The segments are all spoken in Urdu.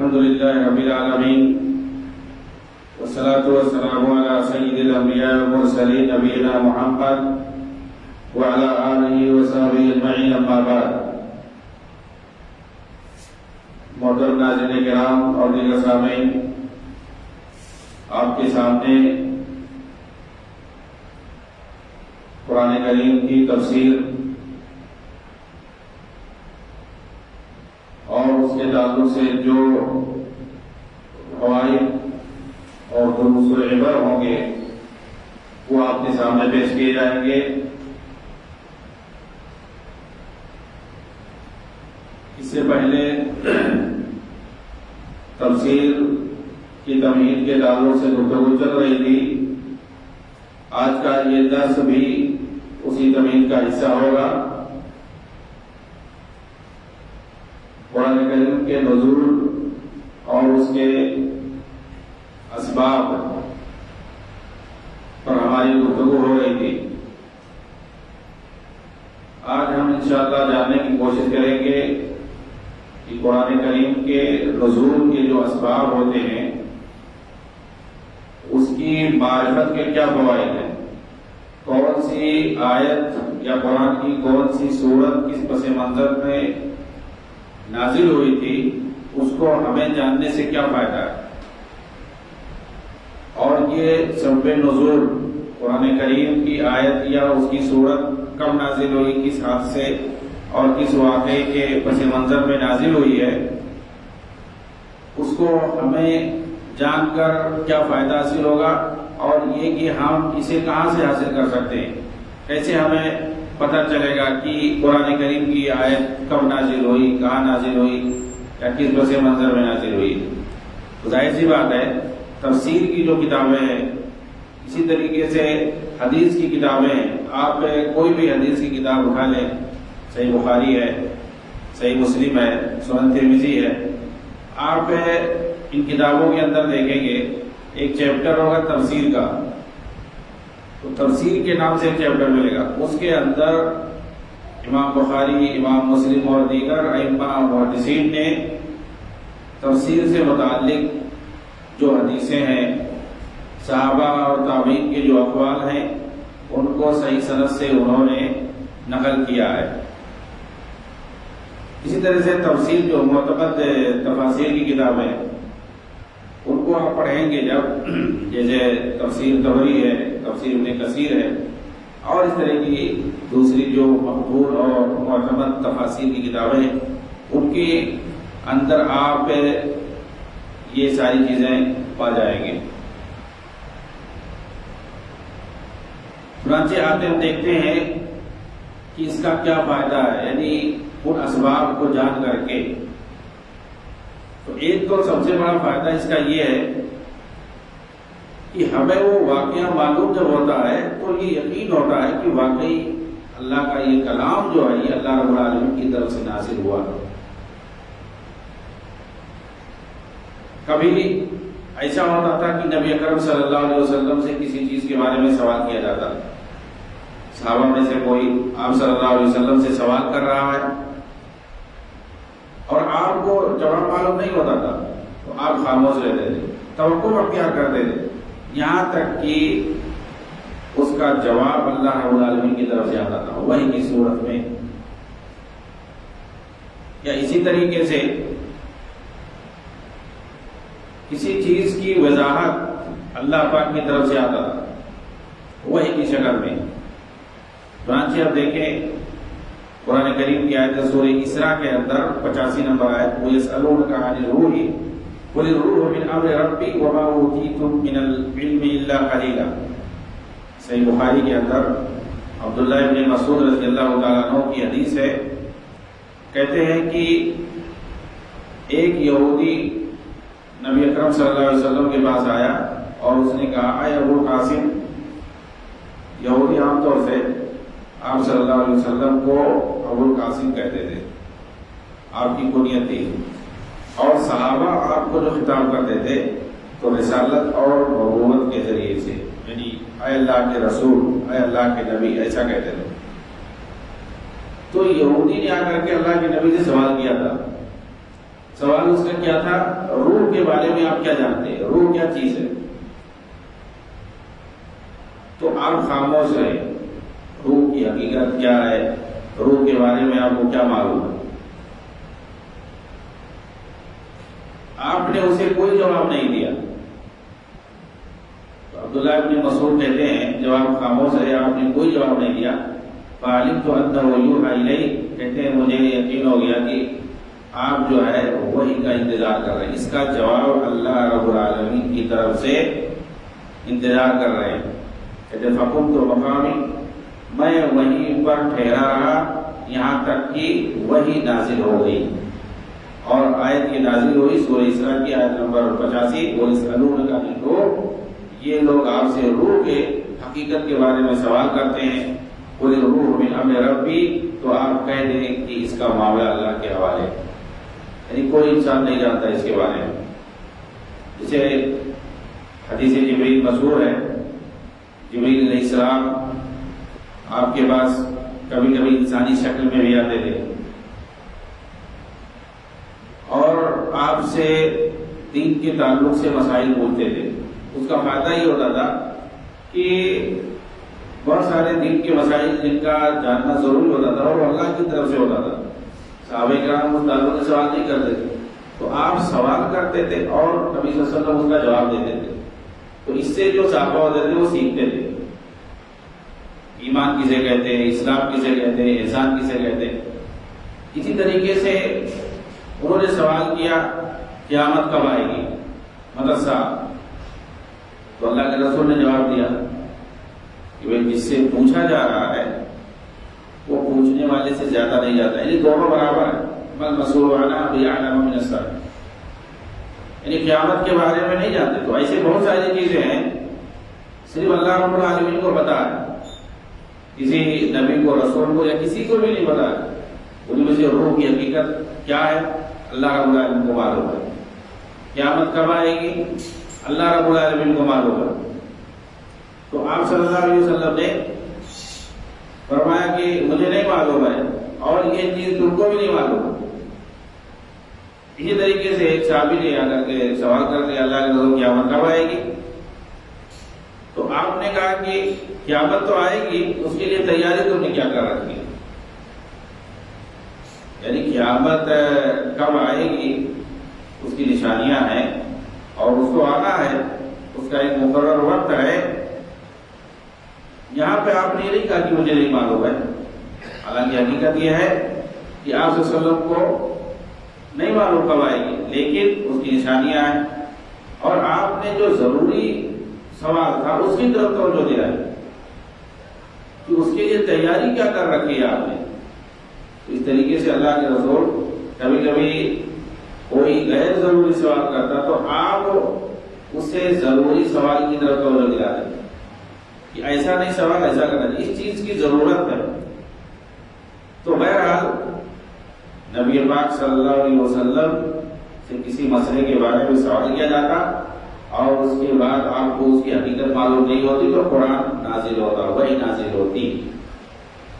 الحمد لله رب العالمين والصلاة والسلام على سيد الأنبياء والمرسلين نبينا محمد وعلى آله وصحبه أجمعين أما بعد. محترم ناظرین کرام اور دیگر سامعین، آپ کے سامنے قرآن کریم کی تفسیر اور اس کے تعلق سے جو فوائد اور دروس و عبر ہوں گے وہ آپ کے سامنے پیش کیے جائیں گے. اس سے پہلے تفسیر کی تمہید کے تعلق سے گفتگو چل رہی تھی. آج کا یہ درس بھی اسی تمہید کا حصہ ہوگا. قرآن کریم کے نزول اور اس کے اسباب پر ہماری گفتگو ہو رہی تھی. آج ہم انشاءاللہ جاننے کی کوشش کریں گے کہ قرآن کریم کے نزول کے جو اسباب ہوتے ہیں اس کی معرفت کے کیا فوائد ہیں، کون سی آیت یا قرآن کی کون سی سورت کس پس منظر میں نازل ہوئی تھی، اس کو ہمیں جاننے سے کیا فائدہ ہے، اور یہ سبب نزول قرآن کریم کی آیت یا اس کی سورت کب نازل ہوئی، کس حادثے اور کس واقعے کے پس منظر میں نازل ہوئی ہے، اس کو ہمیں جان کر کیا فائدہ حاصل ہوگا، اور یہ کہ ہم اسے کہاں سے حاصل کر سکتے ہیں، کیسے ہمیں پتہ چلے گا کہ قرآن کریم کی آیت کب نازل ہوئی، کہاں نازل ہوئی یا کس پس منظر میں نازل ہوئی. تو ظاہر سی بات ہے تفسیر کی جو کتابیں ہیں، اسی طریقے سے حدیث کی کتابیں، آپ کوئی بھی حدیث کی کتاب اٹھا لیں، صحیح بخاری ہے، صحیح مسلم ہے، سنن ترمذی ہے، آپ ان کتابوں کے اندر دیکھیں گے ایک چیپٹر ہوگا تفسیر کا. تو تفسیر کے نام سے ایک چیپٹر ملے گا، اس کے اندر امام بخاری، امام مسلم اور دیگر ائمہ محدثین نے تفسیر سے متعلق جو حدیثیں ہیں، صحابہ اور تابعین کے جو اقوال ہیں، ان کو صحیح سند سے انہوں نے نقل کیا ہے. اسی طرح سے تفسیر جو معتمد تفاسیر کی کتابیں ان کو آپ پڑھیں گے جب، جیسے تفسیر طبری ہے، تفسیر ابن کثیر ہے، اور اس طرح کی دوسری جو مقبول اور معتمد تفاسیر کی کتابیں ہیں، ان کے اندر آپ یہ ساری چیزیں پا جائیں گے. چنانچہ آتے ہم دیکھتے ہیں کہ اس کا کیا فائدہ ہے، یعنی ان اسباب کو جان کر کے. تو ایک تو سب سے بڑا فائدہ اس کا یہ ہے کہ ہمیں وہ واقعہ معلوم جب ہوتا ہے تو یہ یقین ہوتا ہے کہ واقعی اللہ کا یہ کلام جو ہے یہ اللہ رب العالمین کی طرف سے نازل ہوا. کبھی ایسا ہوتا تھا کہ نبی اکرم صلی اللہ علیہ وسلم سے کسی چیز کے بارے میں سوال کیا جاتا، صحابہ میں سے کوئی آپ صلی اللہ علیہ وسلم سے سوال کر رہا ہے اور آپ کو جواب معلوم نہیں ہوتا تھا، تو آپ خاموش رہتے تھے، توقف اختیار کرتے تھے، یہاں تک کہ اس کا جواب اللہ رب العالمین کی طرف سے آتا تھا وحی کی صورت میں. یا اسی طریقے سے کسی چیز کی وضاحت اللہ پاک کی طرف سے آتا تھا وحی کی شکل میں. چنانچہ اب دیکھیں قرآن کریم کی آیت سورہ اسراء کے اندر 85 نمبر آیت، وَيَسْأَلُونَكَ عَنِ الرُّوحِ قُلِ الرُّوحُ مِنْ أَمْرِ رَبِّي وَمَا أُوتِيتُم مِّنَ الْعِلْمِ إِلَّا قَلِيلًا. صحیح بخاری کے اندر عبداللہ ابن مسعود رضی اللہ تعالیٰ عنہ کی حدیث ہے، کہتے ہیں کہ ایک یہودی نبی اکرم صلی اللہ علیہ وسلم کے پاس آیا اور اس نے کہا، اے ابو القاسم. یہودی عام طور سے آپ صلی اللہ علیہ وسلم کو ابو القاسم کہتے تھے، آپ کی کنیت تھی، اور صحابہ آپ کو جو خطاب کرتے تھے تو رسالت اور نبوت کے ذریعے سے، یعنی اے اللہ کے رسول، اے اللہ کے نبی، ایسا کہتے تھے. تو یہودی نے آ کر کے اللہ کے نبی سے سوال کیا تھا، سوال اس کا کیا تھا؟ روح کے بارے میں آپ کیا جانتے ہیں؟ روح کیا چیز ہے؟ تو آپ خاموش رہے. روح کی حقیقت کیا ہے؟ روح کے بارے میں آپ کو کیا معلوم ہے؟ آپ نے اسے کوئی جواب نہیں دیا. تو عبداللہ ابن مسعود کہتے ہیں جب آپ خاموش رہے، آپ نے کوئی جواب نہیں دیا، فعلمت انہ یوحی الی، کہتے ہیں مجھے یقین ہو گیا کہ آپ جو ہے وہی کا انتظار کر رہے ہیں، اس کا جواب اللہ رب العالمین کی طرف سے انتظار کر رہے ہیں. کہتے ہیں فقمت مقامی، میں وہیں پر ٹھہرا رہا یہاں تک کہ وہی نازل ہو گئی. اور آیت کی نازل ہوئی سورہ اسراء کی آیت نمبر 85، وَيَسْأَلُونَكَ عَنِ الرُّوحِ، یہ لوگ آپ سے روح کے حقیقت کے بارے میں سوال کرتے ہیں. قُلِ الرُّوحُ مِنْ أَمْرِ رَبِّي، تو آپ کہہ دیں کہ اس کا معاملہ اللہ کے حوالے، یعنی کوئی انسان نہیں جانتا اس کے بارے میں. جسے حدیث جبریل مشہور ہے، جبریل علیہ السلام آپ کے پاس کبھی کبھی انسانی شکل میں بھی آتے تھے اور آپ سے دین کے تعلق سے مسائل پوچھتے تھے. اس کا فائدہ یہ ہوتا تھا کہ بہت سارے دین کے مسائل جن کا جاننا ضروری ہوتا تھا اور اللہ کی طرف سے ہوتا تھا. صحابہ کرام اس تعلق سے سوال نہیں کرتے تھے، تو آپ سوال کرتے تھے اور نبی صلی اللہ علیہ وسلم اس کا جواب دیتے تھے. تو اس سے جو صحابہ ہوتے تھے وہ سیکھتے تھے. ایمان کسے کہتے ہیں، اسلام کسے کہتے ہیں، احسان کسے کہتے ہیں. اسی طریقے سے انہوں نے سوال کیا قیامت کب آئے گی، مدرسہ. تو اللہ کے رسول نے جواب دیا کہ جس سے پوچھا جا رہا ہے وہ پوچھنے والے سے زیادہ نہیں جاتا، یعنی دونوں برابر ہیں. بل مسئول عنہ بأعلم من السائل، یعنی قیامت کے بارے میں نہیں جانتے. تو ایسے بہت ساری چیزیں ہیں صرف اللہ رب العالمین کو پتا ہے، کسی نبی کو، رسول کو یا کسی کو بھی نہیں پتا ہے. ان میں سے روح کی حقیقت کیا ہے اللہ رب العالمین کو معلوم ہے. قیامت کب آئے گی اللہ رب العالمین کو معلوم ہے. تو آپ صلی اللہ علیہ وسلم نے فرمایا کہ مجھے نہیں معلوم ہے اور یہ چیز تم کو بھی نہیں معلوم ہے. اسی طریقے سے ایک صحابی نے آ کر کے سوال کر دیا اللہ کے رسول قیامت کب آئے گی؟ تو آپ نے کہا کہ قیامت تو آئے گی، اس کے لیے تیاری تم نے کیا کر رکھی ہے؟ یعنی قیامت کب آئے گی اس کی نشانیاں ہیں اور اس کو آنا ہے، اس کا ایک مقرر وقت ہے. یہاں پہ آپ نے یہ نہیں کہا کہ مجھے نہیں معلوم ہے. حالانکہ حقیقت یہ ہے کہ آپ صلی اللہ علیہ وسلم کو نہیں معلوم کب آئے گی، لیکن اس کی نشانیاں ہیں. اور آپ نے جو ضروری سوال تھا اس کی طرف توجہ دیا ہے کہ اس کے لیے تیاری کیا کر رکھی ہے آپ نے. اس طریقے سے اللہ کے رسول کبھی کبھی کوئی غیر ضروری سوال کرتا تو آپ اس سے ضروری سوال کی طرف توجہ دلاتے کہ ایسا نہیں سوال ایسا کرنا، اس چیز کی ضرورت ہے. تو بہرحال نبی پاک صلی اللہ علیہ وسلم سے کسی مسئلے کے بارے میں سوال کیا جاتا اور اس کے بعد آپ کو اس کی حقیقت معلوم نہیں ہوتی تو قرآن نازل ہوتا، وہی نازل ہوتی.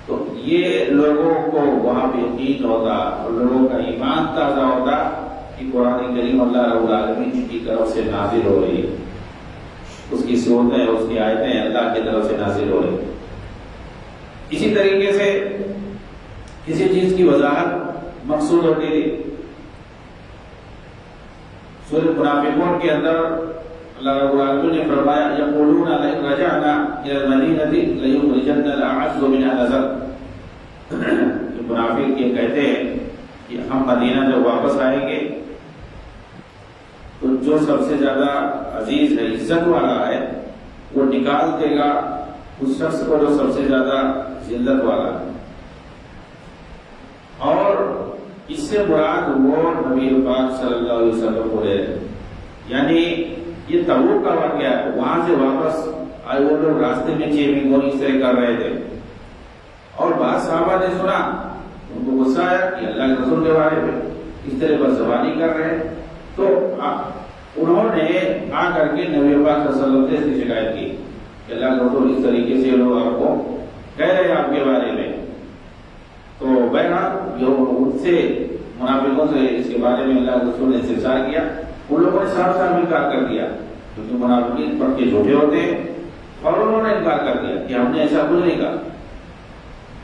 تو یہ لوگوں کو وہاں پہ یقین ہوتا اور لوگوں کا ایمان تازہ ہوتا کہ قرآن کریم اللہ رب العالمین کی طرف سے نازل ہو رہی ہے، اس کی صورتیں، اس کی آیتیں اللہ کی طرف سے نازل ہو رہی. اسی طریقے سے کسی چیز کی وضاحت مقصود ہوتی تھی. سورہ منافقون کے اندر اللہ رب العالمین نے فرمایا یقولون لئن رجعنا الى المدینہ لیخرجن الاعز منها الاذل. منافق یہ کہتے ہیں کہ ہم مدینہ جب واپس آئیں گے تو جو سب سے زیادہ عزیز ہے، عزت والا ہے، وہ نکال دے گا اس شخص کو جو سب سے زیادہ ذلت والا ہے. اور اس سے مراد وہ نبی پاک صلی اللہ علیہ وسلم کو لے رہے، یعنی یہ تبوک کا واقعہ ہے. وہاں سے واپس آئے وہ لوگ راستے میں چیمی گونی اس طرح کر رہے تھے اور بعض صحابہ نے سنا، ان کو غصہ آیا کہ اللہ کے رسول کے بارے میں اس طرح پر زبانی کر رہے ہیں. تو انہوں نے آ کر کے نبی پاک صلی اللہ علیہ وسلم سے اس کی شکایت کی کہ اللہ کے رسول اس طریقے سے لوگ آپ کو کہہ رہے ہیں آپ کے بارے میں. تو بہرحال جو ان سے منافقوں سے اس کے بارے میں اللہ کے رسول نے استفسار کیا، ان لوگوں نے صاف صاف انکار کر دیا، کیونکہ منافقین پڑھ کے جھوٹے ہوتے ہیں، اور انہوں نے انکار کر دیا کہ ہم نے ایسا کچھ نہیں کہا۔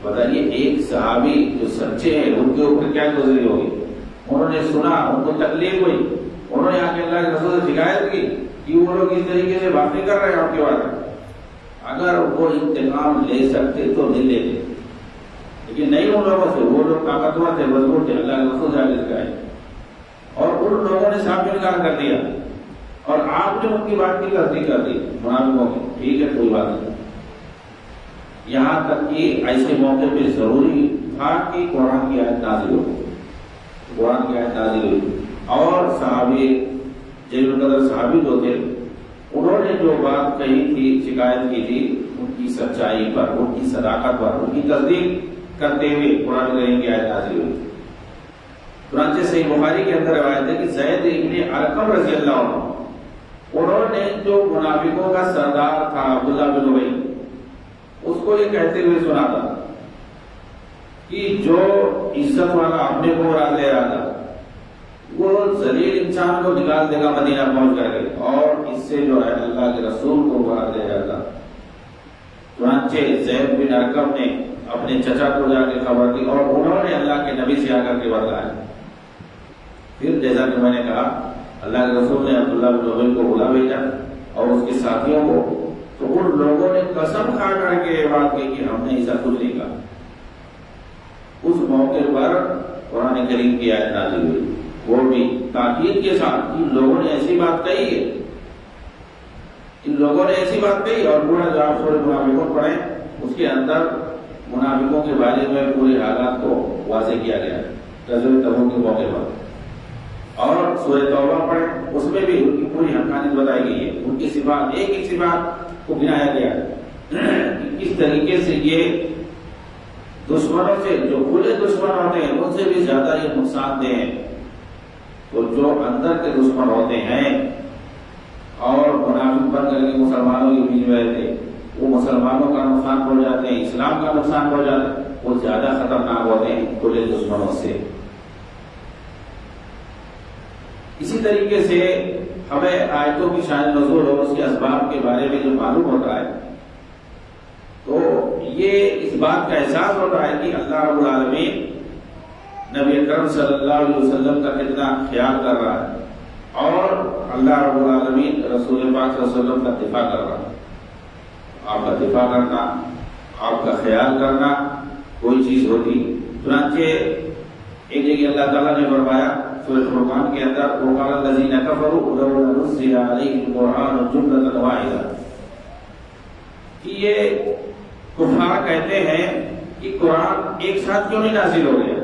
بتائیے ایک صحابی جو سچے ہیں ان کے اوپر کیا گزری ہوگی؟ انہوں نے سنا، ان کو تکلیف ہوئی، انہوں نے آ کے اللہ کے رسول سے شکایت کی کہ وہ لوگ اس طریقے سے باتیں کر رہے ہیں آپ کے بارے میں۔ اگر وہ انتقام لے سکتے تو نہیں لیتے، لیکن نہیں ان لوگوں سے، وہ لوگ طاقتور تھے، مضبوط تھے، اللہ کے رسول سے آگے سکھائے، اور ان لوگوں نے صاف انکار کر دیا، اور آپ نے ان کی بات کی تصدیق کر دی منافقوں کی۔ ٹھیک ہے، کوئی بات نہیں، یہاں تک کہ ایسے موقع پہ ضروری تھا کہ قرآن کی آیت نازل ہو، قرآن کی آیت نازل ہوئی، اور صحابی جلیل القدر صحابی جو تھے انہوں نے جو بات کہی تھی، شکایت کی تھی، ان کی سچائی پر، ان کی صداقت پر، ان کی تصدیق کرتے ہوئے قرآن کریم کی آیت نازل ہوئی۔ چنانچہ صحیح بخاری کے اندر روایت ہے کہ زید ابن ارقم رضی اللہ عنہ، انہوں نے جو منافقوں کا سردار تھا عبداللہ بن ابی، اس کو یہ کہتے ہوئے سنا تھا کہ جو عزت والا اپنے کو مراد لے رہا تھا وہ ذلیل انسان کو نکال دے گا مدینہ پہنچ کر کے، اور اس سے جو ہے اللہ کے رسول کو مراد لے جاتا۔ چنانچہ زید بن ارقم نے اپنے چچا کو جا کے خبر دی، اور انہوں نے اللہ کے نبی سے آ کر کے بتایا۔ پھر جیسا کہ میں نے کہا، اللہ کے رسول نے عبداللہ بن ابی کو بلا بھیجا اور اس کے ساتھیوں کو، تو ان لوگوں نے قسم کھا کر کے بات کی کہ ہم نے ایسا کچھ نہیں کہا۔ اس موقع پر قرآن کریم کی آیت نازل ہوئی، وہ بھی تاکید کے ساتھ کہ ان لوگوں نے ایسی بات کہی ہے، ان لوگوں نے ایسی بات کہی، اور پورا جو آپ سورہ منافقون پڑھیں اس کے اندر منافقوں کے بارے میں پورے حالات کو واضح کیا گیا ہے غزوہ تبوک کے موقع پر۔ اور سورہ توبہ پڑھیں، اس میں بھی ان کی پوری حقانیت بتائی گئی ہے، ان کی صفات، ایک ایک صفات کو گنایا گیا ہے، کس طریقے سے یہ دشمنوں سے، جو کھلے دشمن ہوتے ہیں ان سے بھی زیادہ یہ نقصان دہ ہیں، تو جو اندر کے دشمن ہوتے ہیں اور منافق بن کر کے مسلمانوں کے بیچ میں رہتے، وہ مسلمانوں کا نقصان پہنچاتے ہیں، اسلام کا نقصان پہنچاتے ہیں، وہ زیادہ خطرناک ہوتے ہیں کھلے دشمنوں سے۔ اسی طریقے سے ہمیں آیتوں کی شان نزول اور اس کے اسباب کے بارے میں جو معلوم ہوتا ہے، تو یہ اس بات کا احساس ہوتا ہے کہ اللہ رب العالمین نبی اکرم صلی اللہ علیہ وسلم کا کتنا خیال کر رہا ہے، اور اللہ رب العالمین رسول پاک صلی اللہ علیہ وسلم کا دفاع کر رہا ہے۔ آپ کا دفاع کرنا، آپ کا خیال کرنا کوئی چیز ہوتی۔ چنانچہ ایک جگہ اللہ تعالیٰ نے فرمایا سورۃ فرقان کے اندر، وَقَالَ الَّذِينَ كَفَرُوا لَوْلَا نُزِّلَ عَلَيْهِ الْقُرْآنُ جُمْلَةً وَاحِدَةً، کہ یہ کفار کہتے ہیں کہ قرآن ایک ساتھ کیوں نہیں نازل ہو گیا؟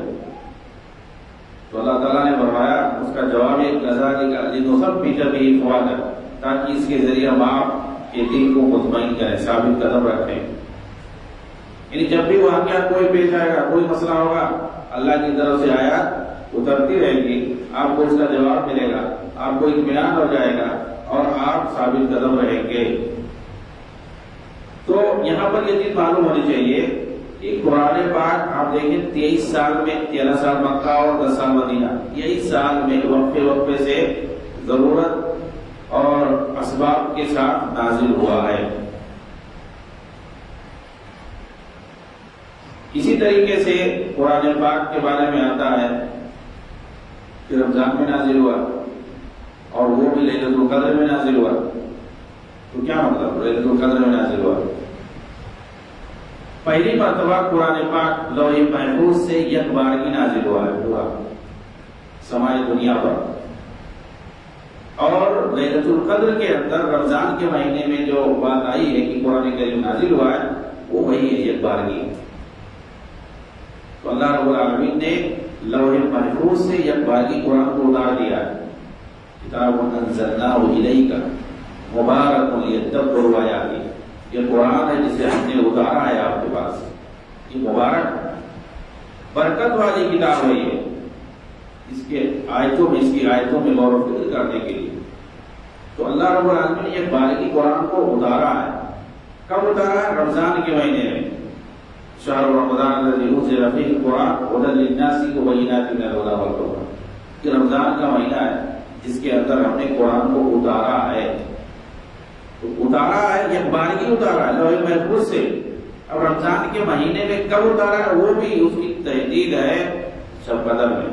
تو اللہ تعالیٰ نے فرمایا، اس کا جواب ایک كَذَلِكَ لِنُثَبِّتَ بِهِ فُؤَادَكَ، تاکہ اس کے ذریعے ہم آپ کے دل کو مطمئن کریں، ثابت قدم رکھیں۔ یعنی جب بھی واقعہ کوئی پیش آئے گا، کوئی مسئلہ ہوگا، اللہ کی طرف سے آیات اترتی رہے گی، آپ کو اس کا جواب ملے گا، آپ کو اطمینان ہو جائے گا، اور آپ ثابت قدم رہیں گے۔ تو یہاں پر یہ چیز معلوم ہونی چاہیے کہ قرآن پاک آپ دیکھیں 23 سال میں، 13 سال مکہ اور 10 سال مدینہ، یہی سال میں وقفے وقفے سے ضرورت اور اسباب کے ساتھ نازل ہوا ہے۔ اسی طریقے سے قرآن پاک کے بارے میں آتا ہے کہ رمضان میں نازل ہوا، اور وہ بھی لیلۃ القدر میں نازل ہوا۔ تو کیا مطلب لیلۃ القدر میں نازل ہوا؟ پہلی مرتبہ قرآن پاک لوح محفوظ سے یک بارگی نازل ہوا ہے پورا سمائی دنیا پر، اور لیلۃ القدر کے اندر رمضان کے مہینے میں جو بات آئی ہے کہ قرآن کریم نازل ہوا ہے، وہ وہی ہے یک بارگی۔ تو اللہ رب العالمین نے لوح محفوظ سے یک بارگی قرآن کو اتار دیا ہے۔ کتاب انزلناہ الیک مبارک لیدبروا آیاتہ، یہ قرآن ہے جسے ہم نے اتارا ہے آپ کے پاس، یہ مبارک برکت والی کتاب ہے، یہ اس کے آیتوں میں، اس کی آیتوں میں غور و فکر کرنے کے لیے۔ تو اللہ رب العالمین نے یک بارگی قرآن کو اتارا ہے۔ کب اتارا ہے؟ رمضان کے مہینے میں، شہر رمضان الذی انزل فیہ القرآن ھدی للناس وبینات من الھدی والفرقان، کہ رمضان کا مہینہ ہے جس کے اندر ہم نے قرآن کو اتارا ہے، تو اتارا ہے ایک بارگی اتارا ہے لوح محفوظ سے۔ اب رمضان کے مہینے میں کب اتارا ہے وہ بھی اس کی تحدید ہے شب قدر میں،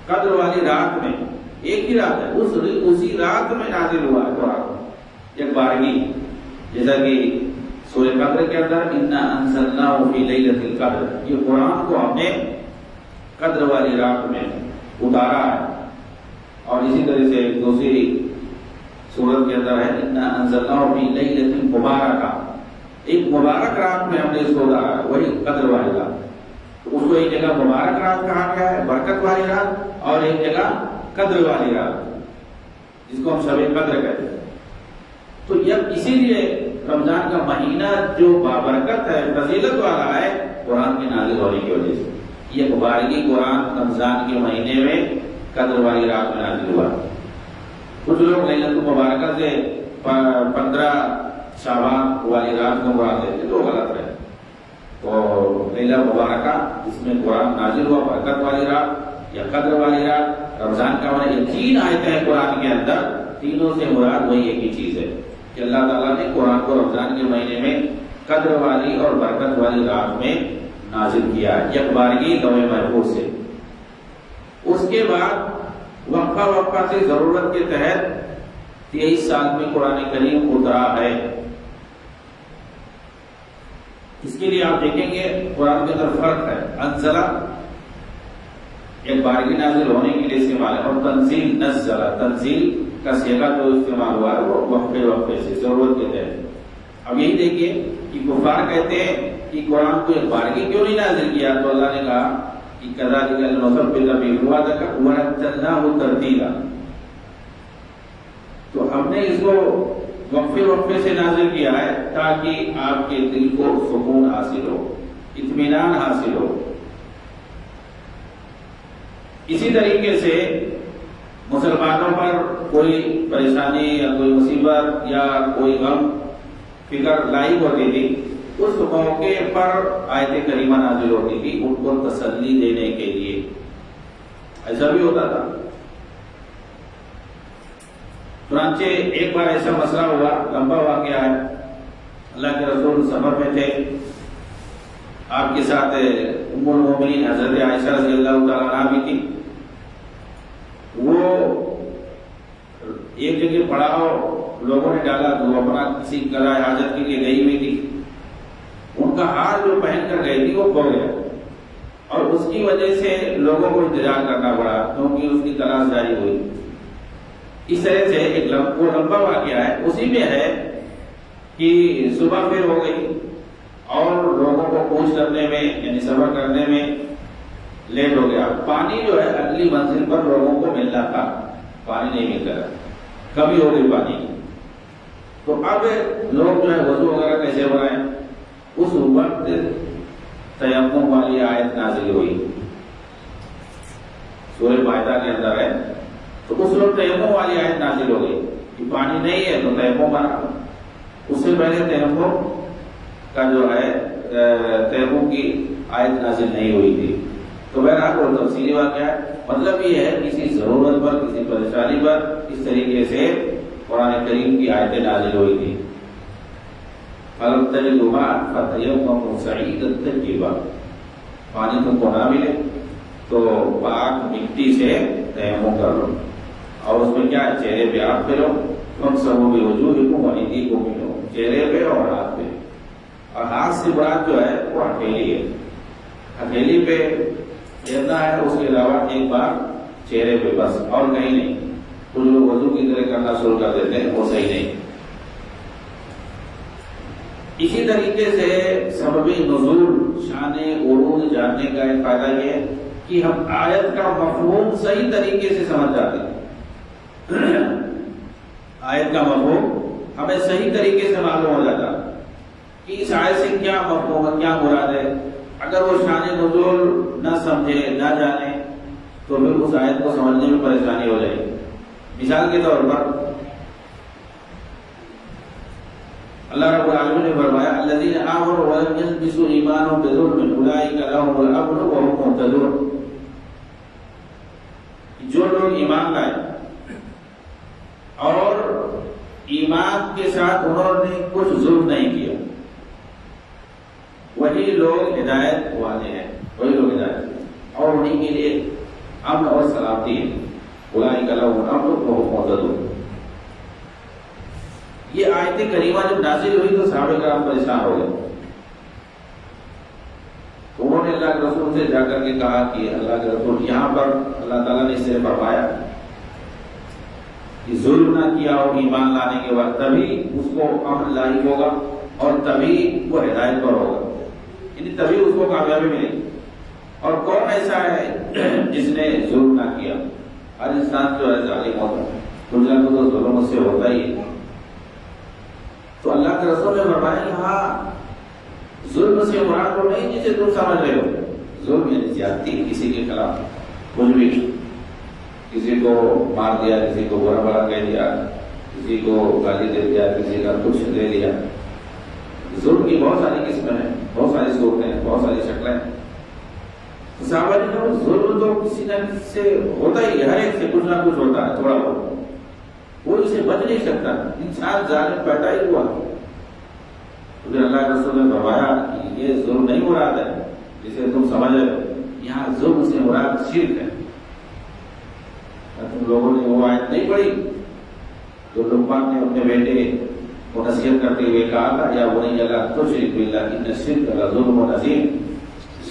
قدر والی رات میں، ایک ہی رات ہے، اسی رات میں نازل ہوا ہے قرآن ایک بارگی، جیسا کہ سورہ قدر کے اندر انا انزلناہ فی لیلۃ القدر، یہ قرآن کو ہم نے قدر والی رات میں اتارا ہے۔ اور اسی طرح سے دوسری سورت کے اندر ہے انا انزلناہ فی لیلۃ مبارکہ، ایک مبارک رات میں ہم نے اس کو اتارا ہے، وہی قدر والی رات، تو اس کو ایک جگہ مبارک رات کہا گیا ہے، برکت والی رات، اور ایک جگہ قدر والی رات جس کو ہم شب قدر کہتے ہیں۔ تو یہ اسی لیے رمضان کا مہینہ جو بابرکت ہے، فضیلت والا ہے، قرآن کے نازل ہونے کی وجہ سے، یہ بارگی قرآن رمضان کے مہینے میں قدر والی رات میں نازل ہوا۔ کچھ لوگ لیلۃ المبارکہ سے 15 شعبان والی رات کو مراد لیتے تو غلط ہے۔ تو لیلہ مبارکہ جس میں قرآن نازل ہوا، برکت والی رات یا قدر والی رات، رمضان کا مہینہ، یہ 3 آیتیں ہیں قرآن کے اندر، تینوں سے مراد وہی ایک ہی چیز ہے کہ اللہ تعالیٰ نے قرآن کو رمضان کے مہینے میں قدر والی اور برکت والی رات میں نازل کیا ہے، یک بارگی لوح محفوظ سے۔ اس کے بعد وقفہ وقفہ سے ضرورت کے تحت 23 سال میں قرآن کریم اترا ہے۔ اس کے لیے آپ دیکھیں گے قرآن کے اندر فرق ہے، انزلہ ایک بارگی نازل ہونے کے لیے استعمال ہے، اور تنزیل نزلہ، تنزیل کا صیغہ جو استعمال ہوا ہے وہ وقفے وقفے سے ضرورت کے تحت۔ اب یہی دیکھیے کہ کفار کہتے ہیں کہ قرآن کو ایک بارگی کیوں نہیں نازل کیا، تو اللہ نے کہا کہ کذالک لنثبت بہ فؤادک ورتلناہ ترتیلا، تو ہم نے اس کو وقفے وقفے سے نازل کیا ہے تاکہ آپ کے دل کو سکون حاصل ہو، اطمینان حاصل ہو۔ اسی طریقے سے مسلمانوں پر کوئی پریشانی یا کوئی مصیبت یا کوئی غم فکر لاحق ہوتی تھی، اس موقع پر آیت کریمہ نازل ہوتی تھی ان کو تسلی دینے کے لیے، ایسا بھی ہوتا تھا۔ چنانچہ ایک بار ایسا مسئلہ ہوا، لمبا واقعہ ہے، اللہ کے رسول سفر میں تھے، آپ کے ساتھ ام المومنین حضرت عائشہ رضی اللہ تعالیٰ عنہا بھی تھی۔ وہ ایک جگہ پڑاؤ لوگوں نے ڈالا تو وہ اپنا کسی قضاء حاجت کے لیے گئی ہوئی تھی، ان کا ہار جو پہن کر گئی تھی وہ کھو گیا، اور اس کی وجہ سے لوگوں کو انتظار کرنا پڑا کیونکہ اس کی تلاش جاری ہوئی۔ اس طرح سے ایک لمبا واقعہ ہے، اسی میں ہے کہ صبح پھر ہو گئی اور لوگوں کو کوچ کرنے میں یعنی سفر کرنے میں لیٹ ہو گیا، پانی جو ہے اگلی منزل پر لوگوں کو ملنا تھا، پانی نہیں مل رہا، کمی ہو گئی پانی کی، تو اب لوگ جو ہے وضو وغیرہ کیسے بنائیں، اس وقت تیمم والی آیت نازل ہوئی، سورہ مائدہ کے اندر ہے، تو اس وقت تیمم والی آیت نازل ہو گئی کہ پانی نہیں ہے تو تیمم بنا۔ اس سے پہلے تیمم کا جو ہے تیمم کی آیت نازل نہیں ہوئی تھی۔ تو بہرحال وہ تفصیلی واقعہ ہے، مطلب یہ ہے کسی ضرورت پر، کسی پریشانی پر اس طریقے سے قرآن کریم کی آیتیں نازل ہوئی تھی۔ فَلَمْ تَجِدُوا مَاءً فَتَيَمَّمُوا صَعِيدًا طَيِّبًا، پانی تم کو نہ ملے تو پاک مٹی سے تیمم کر لو، اور اس میں کیا ہے، چہرے پہ ہاتھ پھیرو، فَامْسَحُوا بِوُجُوهِكُمْ وَأَيْدِيكُمْ مِنْهُ، چہرے پہ اور ہاتھ پہ، اور ہاتھ سے مراد جو ہے وہ ہتھیلی ہے، ہتھیلی پہ پھیرنا ہے، اس کے علاوہ ایک بار چہرے پہ بس، اور کہیں نہیں۔ کچھ لوگ وضو کی طرح کرنا شروع کر دیتے ہیں، وہ صحیح نہیں۔ اسی طریقے سے سبب نزول، شان عروج جاننے کا ایک فائدہ یہ ہے کہ ہم آیت کا مفہوم صحیح طریقے سے سمجھ جاتے ہیں، آیت کا مفہوم ہمیں صحیح طریقے سے معلوم ہو جاتا کہ اس آیت سے کیا مفہوم ہے، کیا مراد ہے۔ اگر وہ شان نزول نہ سمجھے، نہ جانے، تو پھر اس آیت کو سمجھنے میں پریشانی ہو جائے گی۔ مثال کے طور پر اللہ رب العالمین نے فرمایا الذین آمنوا ولم یلبسوا ایمانهم بظلم اولئک لهم الامن وهم مهتدون، جو لوگ ایمان لائے اور ایمان کے ساتھ انہوں نے کچھ ظلم نہیں کیا، وہی لوگ ہدایت والے ہیں، وہی لوگ ہدایت والے، اور انہیں کے لیے امن اور سلامتی ہے۔ اولئک لهم الامن وهم مهتدون۔ یہ آیت کریمہ جب نازل ہوئی تو صحابہ کرام پریشان ہو گئے، تو انہوں نے اللہ کے رسول سے جا کر کے کہا کہ اللہ کے رسول، یہاں پر اللہ تعالیٰ نے اس سے فرمایا کہ ظلم نہ کیا ہو ایمان لانے کے بعد، تبھی اس کو امن لاحق ہوگا اور تبھی وہ ہدایت پر ہوگا، یعنی تبھی اس کو کامیابی ملے گی۔ اور کون ایسا ہے جس نے ظلم نہ کیا؟ ہر انسان جو ہے ظالم ہوتا ہے، کچھ نہ کچھ ظلم سے ہوتا ہی ہے۔ تو اللہ کے رسول نے فرمایا یہاں ظلم سے مراد وہ نہیں جسے تم سمجھ رہے ہو، ظلم یعنی زیادتی، کسی کے خلاف کچھ بھی، کسی کو مار دیا، کسی کو برا بھلا کہہ دیا، کسی کو گالی دے دیا، کسی کا کچھ دے دیا۔ ظلم کی بہت ساری قسمیں ہیں، بہت ساری صورتیں ہیں، بہت ساری شکلیں ہیں۔ صحابہ نے کہا ظلم تو کسی نہ کسی سے ہوتا ہی ہے، ہر ایک سے کچھ نہ کچھ ہوتا ہے، تھوڑا بہت، وہ اسے بچ نہیں سکتا، انسان ظالم پیدا ہی ہوا۔ پھر اللہ کے رسول نے فرمایا کہ یہ ظلم نہیں مراد ہے جسے تم سمجھ رہے ہو، یہاں ظلم سے مراد شرک ہے۔ تم لوگوں نے وہ آیت نہیں پڑھی جو لقمان نے اپنے بیٹے کو نصیحت کرتے ہوئے کہا تھا، یا بنی لا تشرک باللہ ان الشرک لظلم عظیم،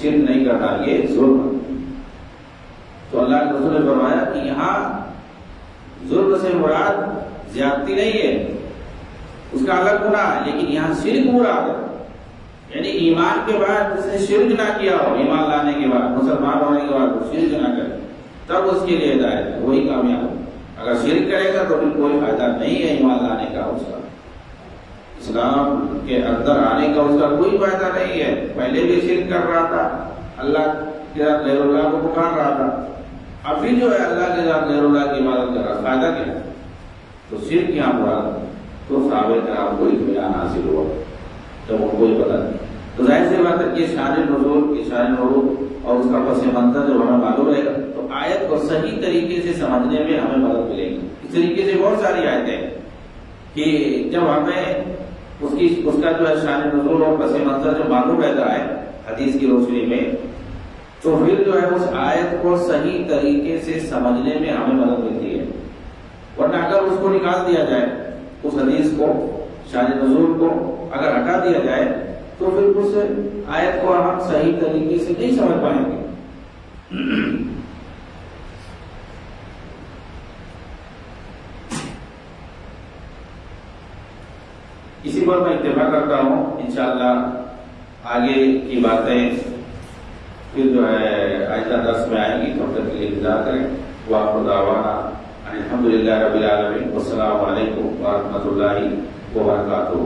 شرک نہیں کرنا یہ ظلم۔ تو اللہ کے رسول نے فرمایا کہ یہاں ظلم سے مراد زیادتی نہیں ہے، اس کا الگ گناہ ہے، لیکن یہاں شرک مراد ہے، یعنی ایمان کے بعد جس نے شرک نہ کیا ہو، ایمان لانے کے بعد، مسلمان ہونے کے بعد شرک نہ کرے، تب اس کے لیے ہدایت ہے، وہی کامیاب ہے۔ اگر شرک کرے گا تو پھر کوئی فائدہ نہیں ہے ایمان لانے کا، اس کا اسلام کے اندر آنے کا اس کا کوئی فائدہ نہیں ہے۔ پہلے بھی شرک کر رہا تھا، اللہ کے ساتھ غیر اللہ کو پکار رہا تھا، ابھی جو ہے اللہ کے ساتھ غیر اللہ کی عبادت کر رہا، فائدہ کیا ہے؟ تو شرک یہاں مراد۔ تو صحابہ کرام کو اطمینان حاصل ہوا جب ان کو یہ پتہ نہیں، تو ظاہر سی بات ہے کہ شان نزول کی شان نزول اور اس کا پس منظر جب ہمیں معلوم رہے گا تو آیت کو صحیح طریقے سے سمجھنے میں ہمیں مدد ملے گی۔ اس طریقے سے بہت ساری آیتیں ہیں کہ جب ہمیں اس کا جو ہے شان نزول اور پس منظر جو معلوم رہتا ہے حدیث کی روشنی میں، تو پھر جو ہے اس آیت کو صحیح طریقے سے سمجھنے میں ہمیں مدد ملتی ہے۔ ورنہ اگر اس کو نکال دیا جائے، اس حدیث کو، شان نزول کو اگر ہٹا دیا جائے تو پھر اس آیت کو ہم صحیح طریقے سے نہیں سمجھ پائیں گے۔ اسی پر میں اتفاق کرتا ہوں، انشاءاللہ آگے کی باتیں پھر جو ہے آئندہ درس میں آئیں گی، تب تک کے لیے انتظار کریں۔ وآخر دعوانا الحمدللہ رب العالمین، والسلام علیکم ورحمۃ اللہ وبرکاتہ۔